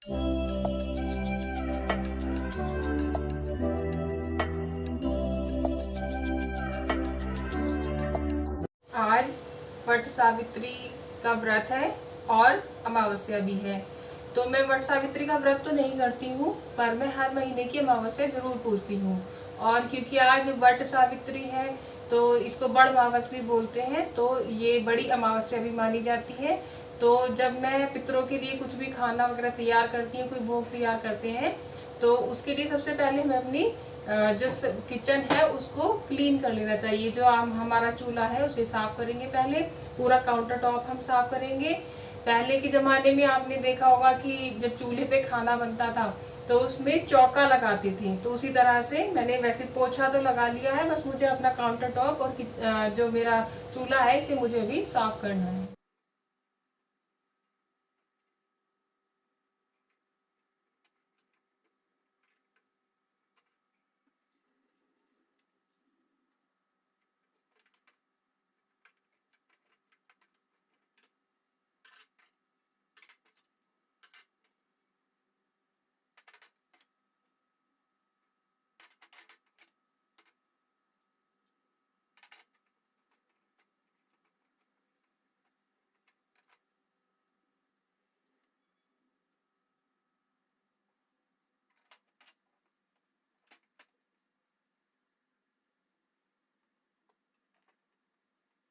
आज वट सावित्री का व्रत है और अमावस्या भी है। तो मैं वट सावित्री का व्रत तो नहीं करती हूँ, पर मैं हर महीने की अमावस्या जरूर पूजती हूँ। और क्योंकि आज वट सावित्री है तो इसको बड़ अमावस भी बोलते हैं, तो ये बड़ी अमावस्या भी मानी जाती है। तो जब मैं पितरों के लिए कुछ भी खाना वगैरह तैयार करती हूँ, कोई भोग तैयार करते हैं, तो उसके लिए सबसे पहले हमें अपनी जो किचन है उसको क्लीन कर लेना चाहिए। जो हमारा चूल्हा है उसे साफ करेंगे, पहले पूरा काउंटर टॉप हम साफ करेंगे। पहले के जमाने में आपने देखा होगा कि जब चूल्हे पे खाना बनता था तो उसमें चौका लगाते थे, तो उसी तरह से मैंने वैसे पोछा तो लगा लिया है, बस मुझे अपना काउंटर टॉप और जो मेरा चूल्हा है इसे मुझे अभी साफ करना है।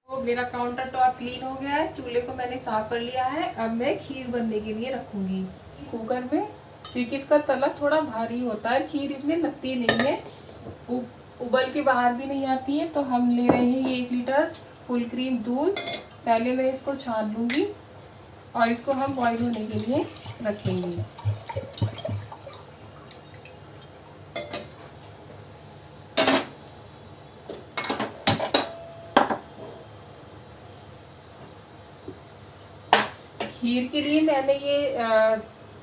तो मेरा काउंटर टॉप क्लीन हो गया है, चूल्हे को मैंने साफ कर लिया है। अब मैं खीर बनने के लिए रखूंगी कुकर में, क्योंकि इसका तला थोड़ा भारी होता है, खीर इसमें लगती नहीं है, उबल के बाहर भी नहीं आती है। तो हम ले रहे हैं ये 1 लीटर फुल क्रीम दूध। पहले मैं इसको छान लूंगी और इसको हम बॉईल होने के लिए रखेंगे। खीर के लिए मैंने ये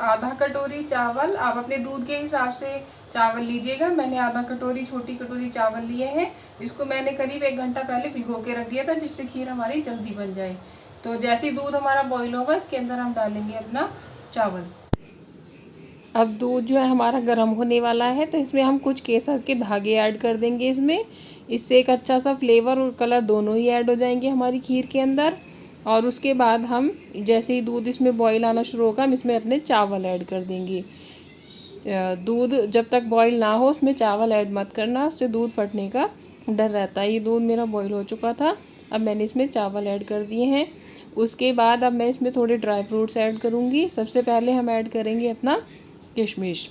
आधा कटोरी चावल, आप अपने दूध के हिसाब से चावल लीजिएगा। मैंने आधा कटोरी छोटी कटोरी चावल लिए हैं। इसको मैंने करीब 1 घंटा पहले भिगो के रख दिया था, जिससे खीर हमारी जल्दी बन जाए। तो जैसे ही दूध हमारा बॉईल होगा इसके अंदर हम डालेंगे अपना चावल। अब दूध जो है हमारा गर्म होने वाला है, तो इसमें हम कुछ केसर के धागे ऐड कर देंगे इसमें। इससे एक अच्छा सा फ्लेवर और कलर दोनों ही ऐड हो जाएंगे हमारी खीर के अंदर। और उसके बाद हम जैसे ही दूध इसमें बॉईल आना शुरू होगा, हम इसमें अपने चावल ऐड कर देंगे। दूध जब तक बॉईल ना हो उसमें चावल ऐड मत करना, उससे दूध फटने का डर रहता है। ये दूध मेरा बॉईल हो चुका था, अब मैंने इसमें चावल ऐड कर दिए हैं। उसके बाद अब मैं इसमें थोड़े ड्राई फ्रूट्स ऐड करूँगी। सबसे पहले हम ऐड करेंगे अपना किशमिश।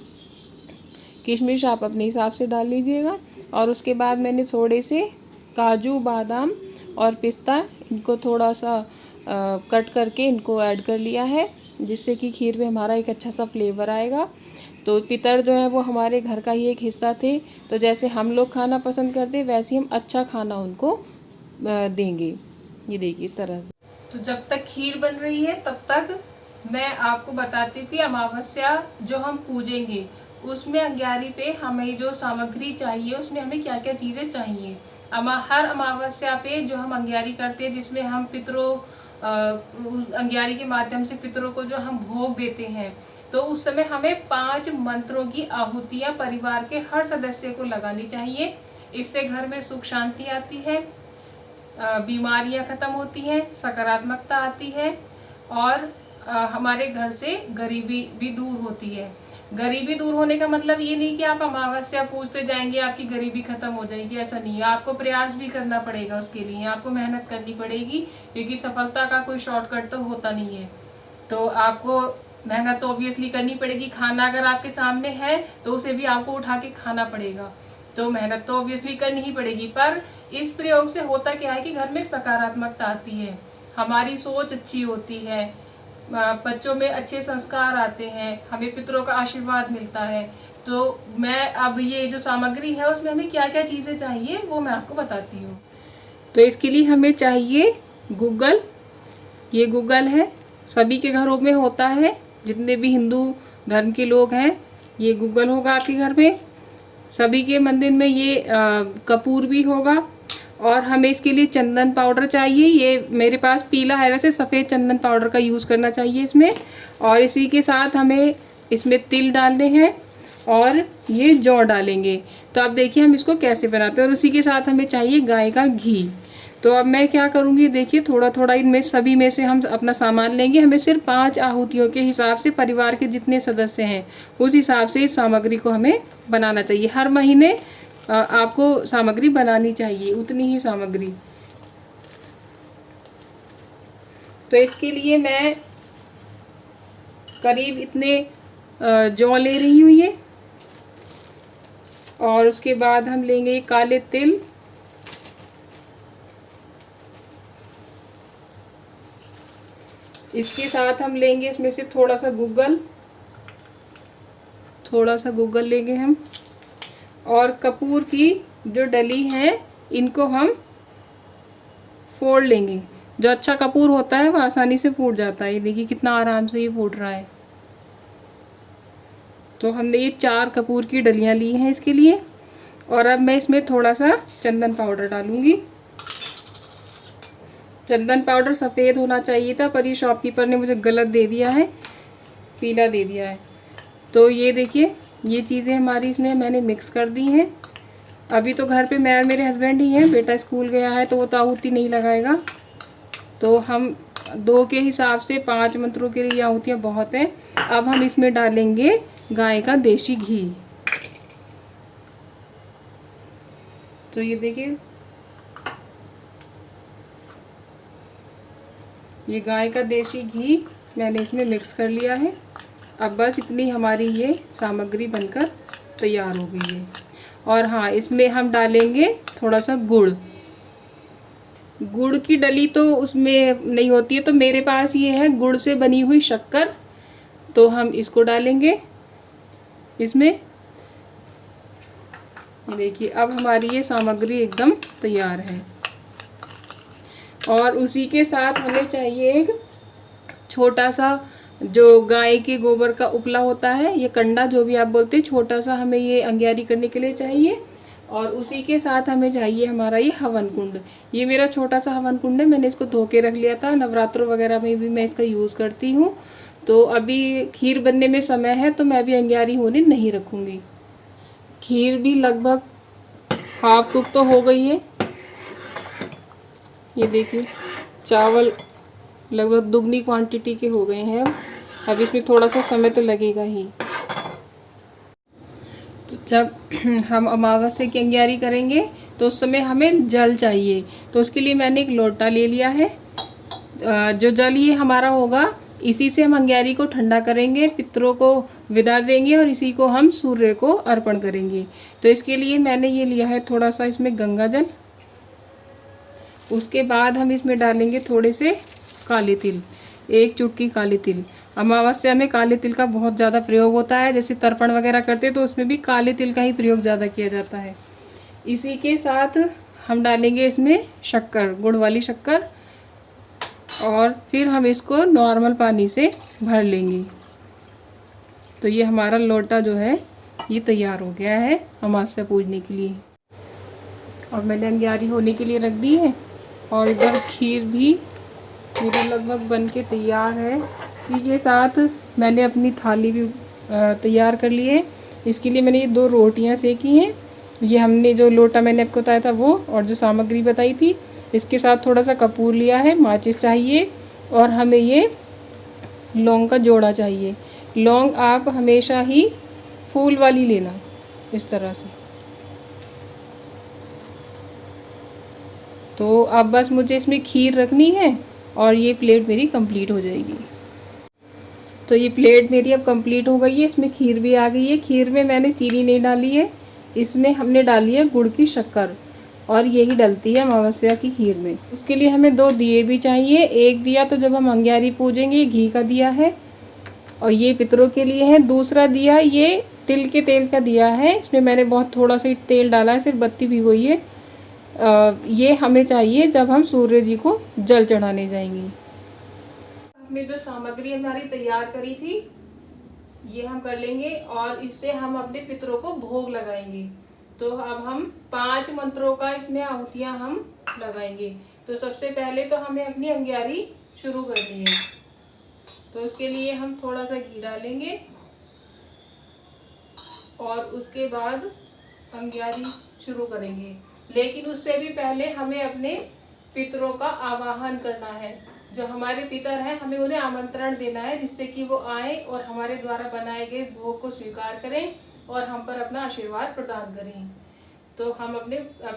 किशमिश आप अपने हिसाब से डाल लीजिएगा। और उसके बाद मैंने थोड़े से काजू, बादाम और पिस्ता, इनको थोड़ा सा कट करके इनको ऐड कर लिया है, जिससे कि खीर में हमारा एक अच्छा सा फ्लेवर आएगा। तो पितर जो है वो हमारे घर का ही एक हिस्सा थे, तो जैसे हम लोग खाना पसंद करते वैसे ही हम अच्छा खाना उनको देंगे। ये देखिए इस तरह से। तो जब तक खीर बन रही है तब तक मैं आपको बताती हूँ कि अमावस्या जो हम पूजेंगे उसमें अंग्यारी पे हमें जो सामग्री चाहिए, उसमें हमें क्या क्या चीज़ें चाहिए। हर अमावस्या पे जो हम अंग्यारी करते हैं, जिसमें हम पितरों अंग्यारी के माध्यम से पितरों को जो हम भोग देते हैं, तो उस समय हमें 5 मंत्रों की आहुतियाँ परिवार के हर सदस्य को लगानी चाहिए। इससे घर में सुख शांति आती है, बीमारियां खत्म होती हैं, सकारात्मकता आती है और हमारे घर से गरीबी भी दूर होती है। गरीबी दूर होने का मतलब ये नहीं कि आप अमावस्या पूजते जाएंगे आपकी गरीबी खत्म हो जाएगी, ऐसा नहीं है। आपको प्रयास भी करना पड़ेगा, उसके लिए आपको मेहनत करनी पड़ेगी, क्योंकि सफलता का कोई शॉर्टकट तो होता नहीं है। तो आपको मेहनत तो ऑब्वियसली करनी पड़ेगी। खाना अगर आपके सामने है तो उसे भी आपको उठा के खाना पड़ेगा, तो मेहनत तो ऑब्वियसली करनी ही पड़ेगी। पर इस प्रयोग से होता क्या है कि घर में सकारात्मकता आती है, हमारी सोच अच्छी होती है, बच्चों में अच्छे संस्कार आते हैं, हमें पितरों का आशीर्वाद मिलता है। तो मैं अब ये जो सामग्री है उसमें हमें क्या क्या चीज़ें चाहिए वो मैं आपको बताती हूँ। तो इसके लिए हमें चाहिए गूगल। ये गूगल है, सभी के घरों में होता है, जितने भी हिंदू धर्म के लोग हैं ये गूगल होगा आपके घर में। सभी के मंदिर में ये कपूर भी होगा। और हमें इसके लिए चंदन पाउडर चाहिए। ये मेरे पास पीला है, वैसे सफ़ेद चंदन पाउडर का यूज़ करना चाहिए इसमें। और इसी के साथ हमें इसमें तिल डालने हैं और ये जौ डालेंगे। तो अब देखिए हम इसको कैसे बनाते हैं। और उसी के साथ हमें चाहिए गाय का घी। तो अब मैं क्या करूँगी, देखिए थोड़ा थोड़ा इनमें सभी में से हम अपना सामान लेंगे। हमें सिर्फ 5 आहुतियों के हिसाब से, परिवार के जितने सदस्य हैं उस हिसाब से इस सामग्री को हमें बनाना चाहिए। हर महीने आपको सामग्री बनानी चाहिए, उतनी ही सामग्री। तो इसके लिए मैं करीब इतने जौ ले रही हूँ ये। और उसके बाद हम लेंगे काले तिल, इसके साथ हम लेंगे इसमें से थोड़ा सा गुग्गल लेंगे हम। और कपूर की जो डली है इनको हम फोड़ लेंगे। जो अच्छा कपूर होता है वो आसानी से फूट जाता है। ये देखिए कितना आराम से ये फूट रहा है। तो हमने ये 4 कपूर की डलियां ली हैं इसके लिए। और अब मैं इसमें थोड़ा सा चंदन पाउडर डालूंगी। चंदन पाउडर सफ़ेद होना चाहिए था, पर ये शॉपकीपर ने मुझे गलत दे दिया है, पीला दे दिया है। तो ये देखिए ये चीज़ें हमारी इसमें मैंने मिक्स कर दी हैं। अभी तो घर पे मैं और मेरे हस्बैंड ही हैं, बेटा स्कूल गया है तो वो आहुति नहीं लगाएगा। तो हम 2 के हिसाब से 5 मंत्रों के लिए आहुतियाँ बहुत हैं। अब हम इसमें डालेंगे गाय का देसी घी। तो ये देखिए ये गाय का देसी घी मैंने इसमें मिक्स कर लिया है। अब बस इतनी हमारी ये सामग्री बनकर तैयार हो गई है। और हाँ, इसमें हम डालेंगे थोड़ा सा गुड़ की डली तो उसमें नहीं होती है, तो मेरे पास ये है गुड़ से बनी हुई शक्कर। तो हम इसको डालेंगे इसमें। देखिए अब हमारी ये सामग्री एकदम तैयार है। और उसी के साथ हमें चाहिए एक छोटा सा जो गाय के गोबर का उपला होता है, ये कंडा जो भी आप बोलते हैं, छोटा सा हमें ये अंग्यारी करने के लिए चाहिए। और उसी के साथ हमें चाहिए हमारा ये हवन कुंड। ये मेरा छोटा सा हवन कुंड है, मैंने इसको धो के रख लिया था। नवरात्रों वगैरह में भी मैं इसका यूज़ करती हूँ। तो अभी खीर बनने में समय है तो मैं अभी अंग्यारी होने नहीं रखूँगी। खीर भी लगभग हाफ कुक तो हो गई है। ये देखिए चावल लगभग दुगनी क्वांटिटी के हो गए हैं। अब इसमें थोड़ा सा समय तो लगेगा ही। तो जब हम अमावस्या की अंग्यारी करेंगे तो उस समय हमें जल चाहिए। तो उसके लिए मैंने एक लोटा ले लिया है। जो जल ये हमारा होगा, इसी से हम अंग्यारी को ठंडा करेंगे, पितरों को विदा देंगे और इसी को हम सूर्य को अर्पण करेंगे। तो इसके लिए मैंने ये लिया है थोड़ा सा इसमें गंगा जल। उसके बाद हम इसमें डालेंगे थोड़े से काले तिल, 1 चुटकी काले तिल। अमावस्या में काले तिल का बहुत ज़्यादा प्रयोग होता है, जैसे तर्पण वगैरह करते हैं तो उसमें भी काले तिल का ही प्रयोग ज़्यादा किया जाता है। इसी के साथ हम डालेंगे इसमें शक्कर, गुड़ वाली शक्कर। और फिर हम इसको नॉर्मल पानी से भर लेंगे। तो ये हमारा लोटा जो है ये तैयार हो गया है अमावस्या पूजने के लिए। और मैंने अंग्यारी होने के लिए रख दी है। और इधर खीर भी मेरी लगभग बन के तैयार है। इसी के साथ मैंने अपनी थाली भी तैयार कर ली है। इसके लिए मैंने ये 2 रोटियां सेकी हैं। ये हमने जो लोटा मैंने आपको बताया था वो, और जो सामग्री बताई थी, इसके साथ थोड़ा सा कपूर लिया है, माचिस चाहिए। और हमें ये लौंग का जोड़ा चाहिए। लौंग आप हमेशा ही फूल वाली लेना, इस तरह से। तो अब बस मुझे इसमें खीर रखनी है और ये प्लेट मेरी कंप्लीट हो जाएगी। तो ये प्लेट मेरी अब कंप्लीट हो गई है। इसमें खीर भी आ गई है। खीर में मैंने चीनी नहीं डाली है, इसमें हमने डाली है गुड़ की शक्कर। और यही डलती है अमावस्या की खीर में। उसके लिए हमें 2 दिए भी चाहिए। एक दिया तो जब हम अंग्यारी पूजेंगे, घी का दिया है और ये पितरों के लिए है। दूसरा दिया ये तिल के तेल का दिया है। इसमें मैंने बहुत थोड़ा सा तेल डाला है, सिर्फ बत्ती भी हुई है। ये हमें चाहिए जब हम सूर्य जी को जल चढ़ाने जाएंगे। हमने जो सामग्री हमारी तैयार करी थी ये हम कर लेंगे और इससे हम अपने पितरों को भोग लगाएंगे। तो अब हम 5 मंत्रों का इसमें आहुतियां हम लगाएंगे। तो सबसे पहले तो हमें अपनी अंग्यारी शुरू करनी है। तो उसके लिए हम थोड़ा सा घी डालेंगे और उसके बाद अंग्यारी शुरू करेंगे। लेकिन उससे भी पहले हमें अपने पितरों का आवाहन करना है। जो हमारे पितर हैं हमें उन्हें आमंत्रण देना है, जिससे कि वो आए और हमारे द्वारा बनाए गए भोग को स्वीकार करें और हम पर अपना आशीर्वाद प्रदान करें। तो हम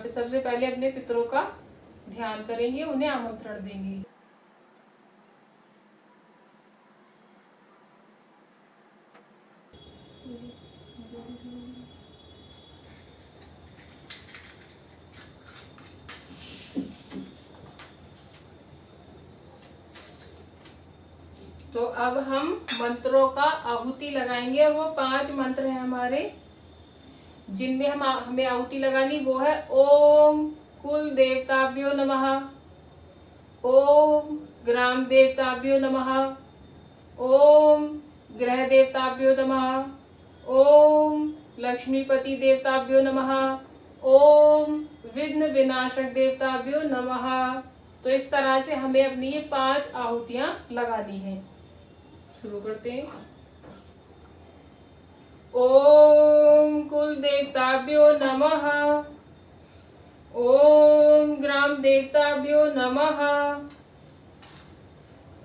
सबसे पहले अपने पितरों का ध्यान करेंगे, उन्हें आमंत्रण देंगे। तो अब हम मंत्रों का आहुति लगाएंगे और वो 5 मंत्र हैं हमारे, जिनमें हमें आहुति लगानी। वो है ओम कुल देवताभ्यो नमः, ओम ग्राम देवताभ्यो नमः, ओम ग्रह देवताभ्यो नमः, ओम लक्ष्मीपति देवताभ्यो नमः, ओम विघ्न विनाशक देवताभ्यो नमः। तो इस तरह से हमें अपनी ये 5 आहुतियां लगानी है। शुरू करते हैं। ओम कुल देवताभ्यो नमः, ओम ग्राम देवताभ्यो नमः,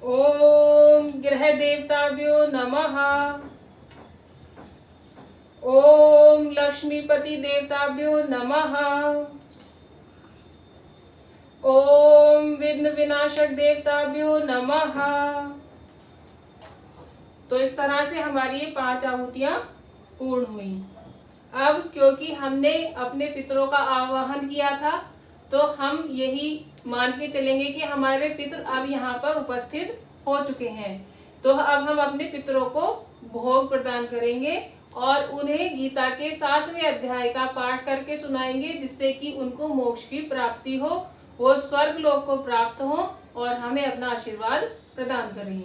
ओम ग्रह देवताभ्यो नमः, ओम लक्ष्मीपति देवताभ्यो नमः, ओम विघ्न विनाशक देवताभ्यो नमः। तो इस तरह से हमारी ये 5 आहुतियां पूर्ण हुई। अब क्योंकि हमने अपने पितरों का आवाहन किया था, तो हम यही मान के चलेंगे कि हमारे पितर अब यहाँ पर उपस्थित हो चुके हैं। तो अब हम अपने पितरों को भोग प्रदान करेंगे और उन्हें गीता के 7वें अध्याय का पाठ करके सुनाएंगे, जिससे कि उनको मोक्ष की प्राप्ति हो, वो स्वर्ग लोक को प्राप्त हो और हमें अपना आशीर्वाद प्रदान करें।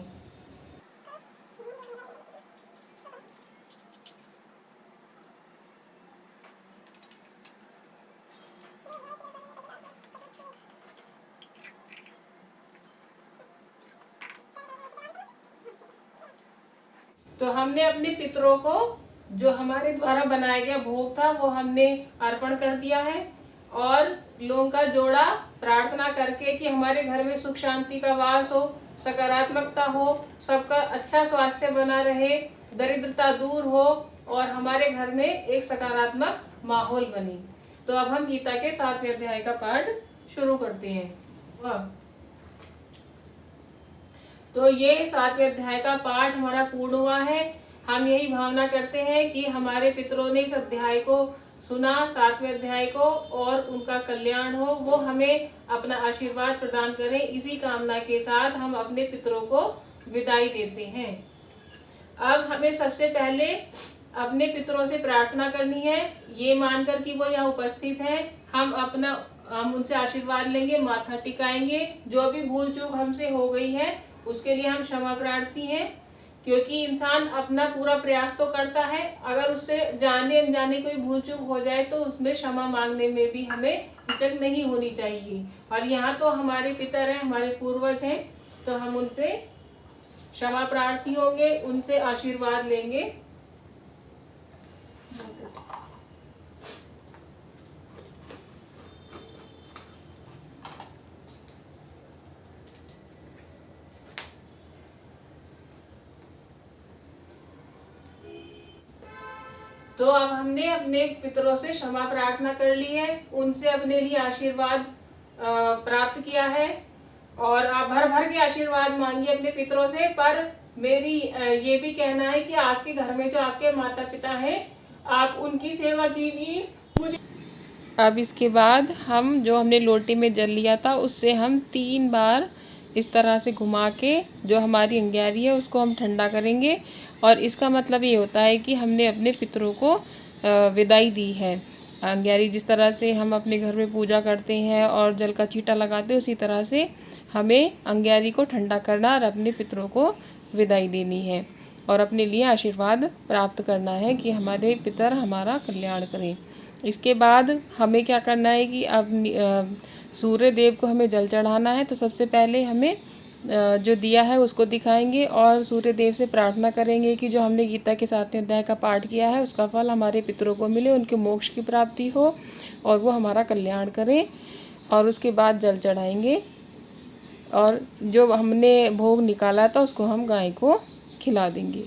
तो हमने अपने पितरों को जो हमारे द्वारा बनाया गया भोग था वो हमने अर्पण कर दिया है, और लोगों का जोड़ा प्रार्थना करके कि हमारे घर में सुख शांति का वास हो, सकारात्मकता हो, सबका अच्छा स्वास्थ्य बना रहे, दरिद्रता दूर हो और हमारे घर में एक सकारात्मक माहौल बने। तो अब हम गीता के 7वें अध्याय का पाठ शुरू करते हैं। वाह। तो ये 7वें अध्याय का पाठ हमारा पूर्ण हुआ है। हम यही भावना करते हैं कि हमारे पितरों ने इस अध्याय को सुना, 7वें अध्याय को, और उनका कल्याण हो, वो हमें अपना आशीर्वाद प्रदान करें। इसी कामना के साथ हम अपने पितरों को विदाई देते हैं। अब हमें सबसे पहले अपने पितरों से प्रार्थना करनी है, ये मानकर कि वो यहाँ उपस्थित हैं। हम उनसे आशीर्वाद लेंगे, माथा टिकाएंगे। जो भी भूल चूक हमसे हो गई है उसके लिए हम क्षमा प्रार्थी हैं, क्योंकि इंसान अपना पूरा प्रयास तो करता है, अगर उससे जाने अनजाने कोई भूल चूक हो जाए तो उसमें क्षमा मांगने में भी हमें हिचक नहीं होनी चाहिए। और यहाँ तो हमारे पितर हैं, हमारे पूर्वज हैं, तो हम उनसे क्षमा प्रार्थी होंगे, उनसे आशीर्वाद लेंगे। तो अब हमने अपने पितरों से क्षमा प्रार्थना कर ली है, उनसे अपने लिए आशीर्वाद प्राप्त किया है, और आप भर भर के आशीर्वाद मांगिए अपने पितरों से। पर मेरी ये भी कहना है कि आपके घर में जो आपके माता पिता हैं, आप उनकी सेवा कीजिए। अब इसके बाद हम जो हमने लोटे में जल लिया था उससे हम 3 बार इस तरह से घुमा के जो हमारी अंग्यारी है उसको हम ठंडा करेंगे, और इसका मतलब ये होता है कि हमने अपने पितरों को विदाई दी है। अंग्यारी जिस तरह से हम अपने घर में पूजा करते हैं और जल का छींटा लगाते हैं, उसी तरह से हमें अंग्यारी को ठंडा करना और अपने पितरों को विदाई देनी है और अपने लिए आशीर्वाद प्राप्त करना है कि हमारे पितर हमारा कल्याण करें। इसके बाद हमें क्या करना है कि अब सूर्य देव को हमें जल चढ़ाना है। तो सबसे पहले हमें जो दिया है उसको दिखाएंगे और सूर्य देव से प्रार्थना करेंगे कि जो हमने गीता के 7वें अध्याय का पाठ किया है उसका फल हमारे पितरों को मिले, उनके मोक्ष की प्राप्ति हो और वो हमारा कल्याण करें। और उसके बाद जल चढ़ाएंगे और जो हमने भोग निकाला था उसको हम गाय को खिला देंगे।